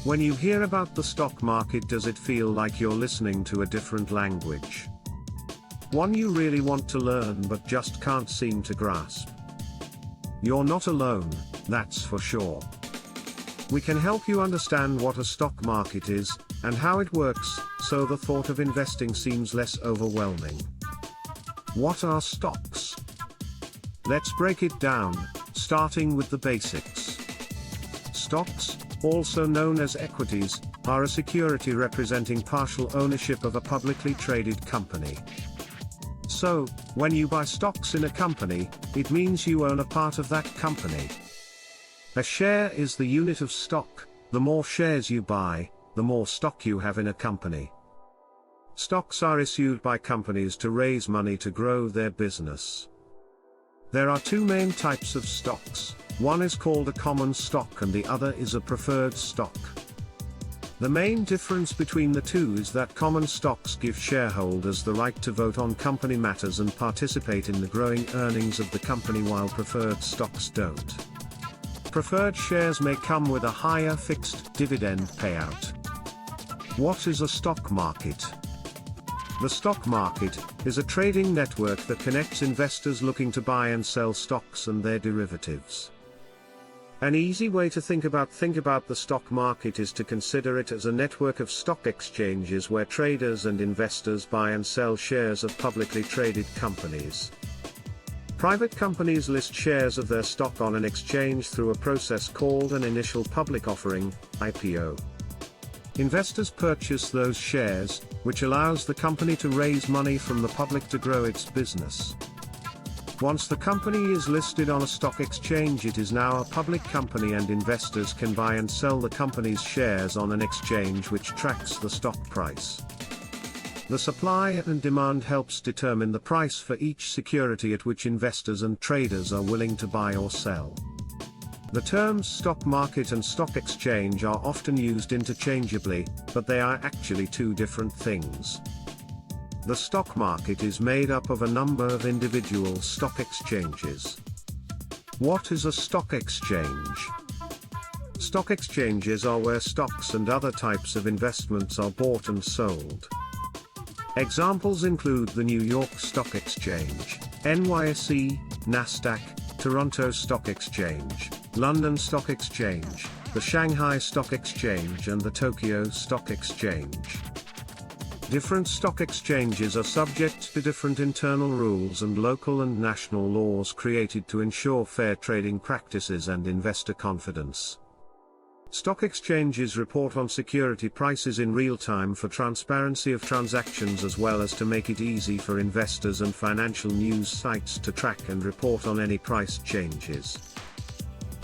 When you hear about the stock market, does it feel like you're listening to a different language? One you really want to learn but just can't seem to grasp? You're not alone, that's for sure. We can help you understand what a stock market is, and how it works, so the thought of investing seems less overwhelming. What are stocks? Let's break it down, starting with the basics. Stocks, also known as equities, are a security representing partial ownership of a publicly traded company. So, when you buy stocks in a company, it means you own a part of that company. A share is the unit of stock. The more shares you buy, the more stock you have in a company. Stocks are issued by companies to raise money to grow their business. There are two main types of stocks. One is called a common stock and the other is a preferred stock. The main difference between the two is that common stocks give shareholders the right to vote on company matters and participate in the growing earnings of the company, while preferred stocks don't. Preferred shares may come with a higher fixed dividend payout. What is a stock market? The stock market is a trading network that connects investors looking to buy and sell stocks and their derivatives. An easy way to think about the stock market is to consider it as a network of stock exchanges where traders and investors buy and sell shares of publicly traded companies. Private companies list shares of their stock on an exchange through a process called an initial public offering, IPO. Investors purchase those shares, which allows the company to raise money from the public to grow its business. Once the company is listed on a stock exchange, it is now a public company and investors can buy and sell the company's shares on an exchange which tracks the stock price. The supply and demand helps determine the price for each security at which investors and traders are willing to buy or sell. The terms stock market and stock exchange are often used interchangeably, but they are actually two different things. The stock market is made up of a number of individual stock exchanges. What is a stock exchange? Stock exchanges are where stocks and other types of investments are bought and sold. Examples include the New York Stock Exchange, NYSE, Nasdaq, Toronto Stock Exchange, London Stock Exchange, the Shanghai Stock Exchange and the Tokyo Stock Exchange. Different stock exchanges are subject to different internal rules and local and national laws created to ensure fair trading practices and investor confidence. Stock exchanges report on security prices in real time for transparency of transactions, as well as to make it easy for investors and financial news sites to track and report on any price changes.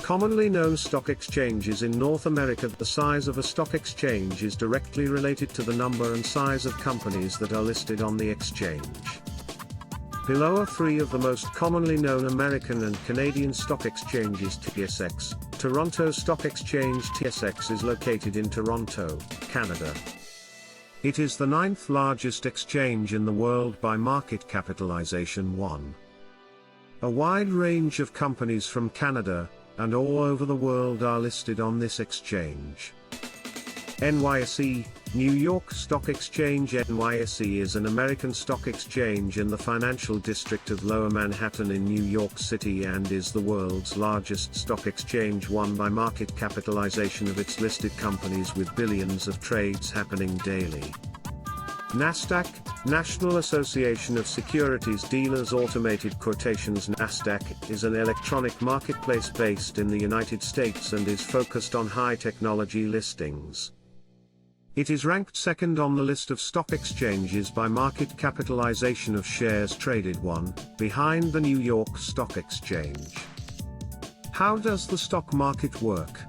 Commonly known stock exchanges in North America. The size of a stock exchange is directly related to the number and size of companies that are listed on the exchange. Below are three of the most commonly known American and Canadian stock exchanges. TSX, Toronto Stock Exchange. TSX is located in Toronto, Canada. It is the 9th largest exchange in the world by market capitalization. A wide range of companies from Canada and all over the world are listed on this exchange. NYSE, New York Stock Exchange. NYSE is an American stock exchange in the financial district of Lower Manhattan in New York City and is the world's largest stock exchange, won by market capitalization of its listed companies with billions of trades happening daily. Nasdaq, National Association of Securities Dealers Automated Quotations. Nasdaq is an electronic marketplace based in the United States and is focused on high-technology listings. It is ranked second on the list of stock exchanges by market capitalization of shares traded, behind the New York Stock Exchange. How does the stock market work?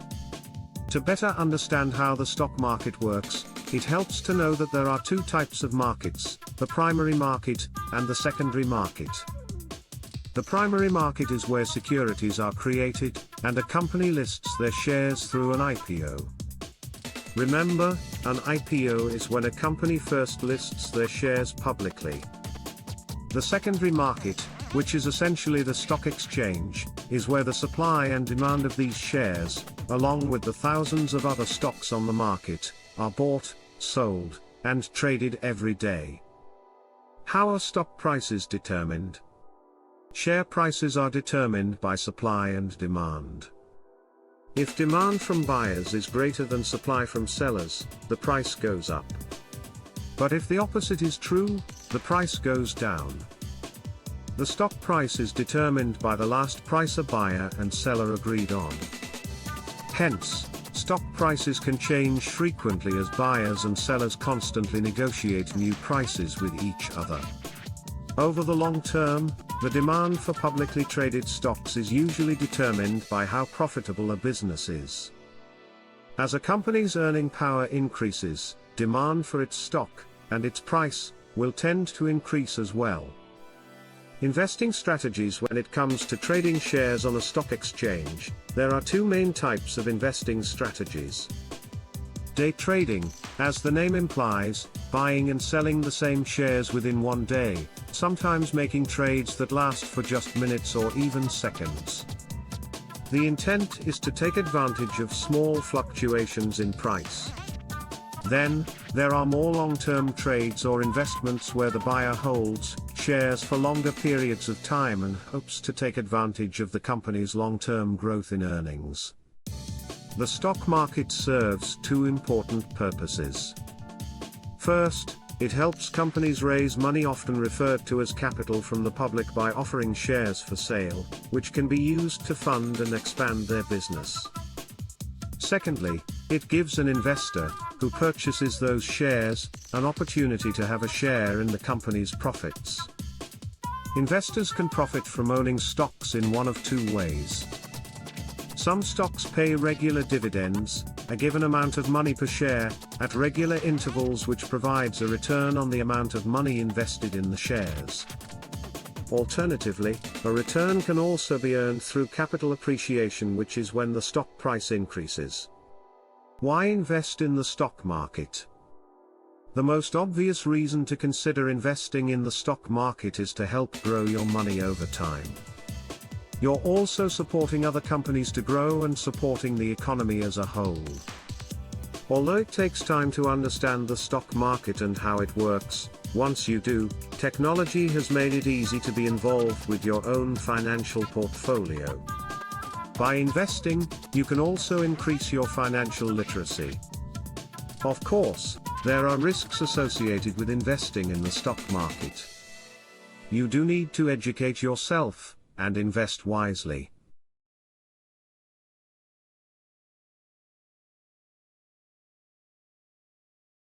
To better understand how the stock market works, it helps to know that there are two types of markets, the primary market and the secondary market. The primary market is where securities are created, and a company lists their shares through an IPO. Remember, an IPO is when a company first lists their shares publicly. The secondary market, which is essentially the stock exchange, is where the supply and demand of these shares, along with the thousands of other stocks on the market, are bought, sold, and traded every day. How are stock prices determined? Share prices are determined by supply and demand. If demand from buyers is greater than supply from sellers, the price goes up. But if the opposite is true, the price goes down. The stock price is determined by the last price a buyer and seller agreed on. Hence, stock prices can change frequently as buyers and sellers constantly negotiate new prices with each other. Over the long term, the demand for publicly traded stocks is usually determined by how profitable a business is. As a company's earning power increases, demand for its stock, and its price, will tend to increase as well. Investing strategies. When it comes to trading shares on a stock exchange, there are two main types of investing strategies. Day trading, as the name implies, buying and selling the same shares within one day, sometimes making trades that last for just minutes or even seconds. The intent is to take advantage of small fluctuations in price. Then, there are more long-term trades or investments where the buyer holds shares for longer periods of time and hopes to take advantage of the company's long-term growth in earnings. The stock market serves two important purposes. First, it helps companies raise money, often referred to as capital, from the public by offering shares for sale, which can be used to fund and expand their business. Secondly, it gives an investor, who purchases those shares, an opportunity to have a share in the company's profits. Investors can profit from owning stocks in one of two ways. Some stocks pay regular dividends, a given amount of money per share, at regular intervals, which provides a return on the amount of money invested in the shares. Alternatively, a return can also be earned through capital appreciation, which is when the stock price increases. Why invest in the stock market? The most obvious reason to consider investing in the stock market is to help grow your money over time. You're also supporting other companies to grow and supporting the economy as a whole. Although it takes time to understand the stock market and how it works, once you do, technology has made it easy to be involved with your own financial portfolio. By investing, you can also increase your financial literacy. Of course, there are risks associated with investing in the stock market. You do need to educate yourself and invest wisely.